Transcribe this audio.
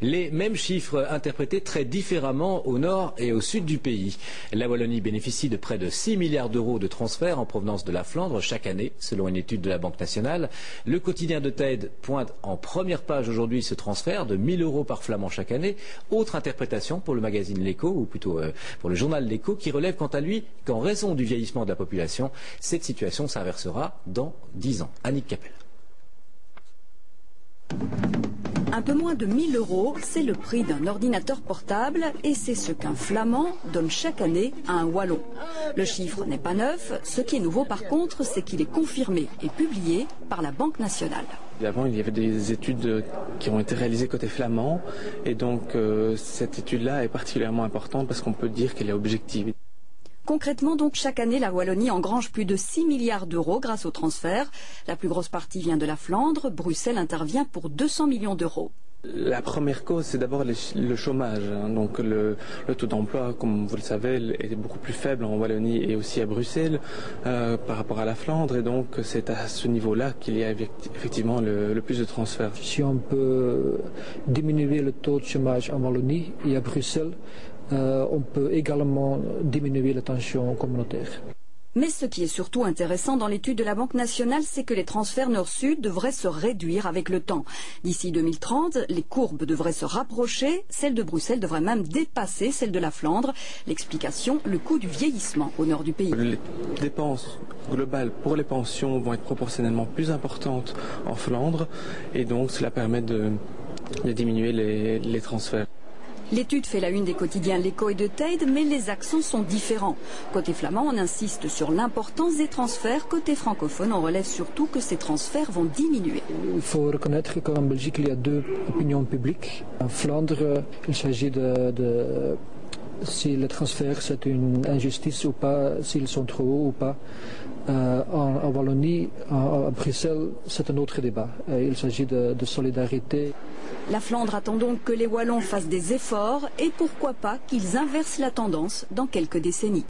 Les mêmes chiffres interprétés très différemment au nord et au sud du pays. La Wallonie bénéficie de près de 6 milliards d'euros de transferts en provenance de la Flandre chaque année, selon une étude de la Banque nationale. Le quotidien de Thaïd pointe en première page aujourd'hui ce transfert de 1 000 euros par flamand chaque année. Autre interprétation pour le magazine L'Écho, ou plutôt pour le journal L'Écho, qui relève quant à lui qu'en raison du vieillissement de la population, cette situation s'inversera dans 10 ans. Annick Capel. Un peu moins de 1 000 euros, c'est le prix d'un ordinateur portable et c'est ce qu'un Flamand donne chaque année à un Wallon. Le chiffre n'est pas neuf, ce qui est nouveau par contre, c'est qu'il est confirmé et publié par la Banque nationale. Avant, il y avait des études qui ont été réalisées côté flamand et donc cette étude-là est particulièrement importante parce qu'on peut dire qu'elle est objective. Concrètement, donc, chaque année, la Wallonie engrange plus de 6 milliards d'euros grâce au transfert. La plus grosse partie vient de la Flandre. Bruxelles intervient pour 200 millions d'euros. La première cause, c'est d'abord le chômage. Donc le taux d'emploi, comme vous le savez, est beaucoup plus faible en Wallonie et aussi à Bruxelles par rapport à la Flandre. Et donc c'est à ce niveau-là qu'il y a effectivement le plus de transferts. Si on peut diminuer le taux de chômage en Wallonie et à Bruxelles, on peut également diminuer la tension communautaire. Mais ce qui est surtout intéressant dans l'étude de la Banque nationale, c'est que les transferts nord-sud devraient se réduire avec le temps. D'ici 2030, les courbes devraient se rapprocher, celle de Bruxelles devrait même dépasser celle de la Flandre. L'explication, le coût du vieillissement au nord du pays. Les dépenses globales pour les pensions vont être proportionnellement plus importantes en Flandre et donc cela permet de diminuer les transferts. L'étude fait la une des quotidiens L'Écho et de Thaïd, mais les accents sont différents. Côté flamand, on insiste sur l'importance des transferts. Côté francophone, on relève surtout que ces transferts vont diminuer. Il faut reconnaître qu'en Belgique, il y a deux opinions publiques. En Flandre, il s'agit de si les transferts c'est une injustice ou pas, s'ils sont trop hauts ou pas. En Wallonie, à Bruxelles, c'est un autre débat. Il s'agit de solidarité. La Flandre attend donc que les Wallons fassent des efforts et pourquoi pas qu'ils inversent la tendance dans quelques décennies.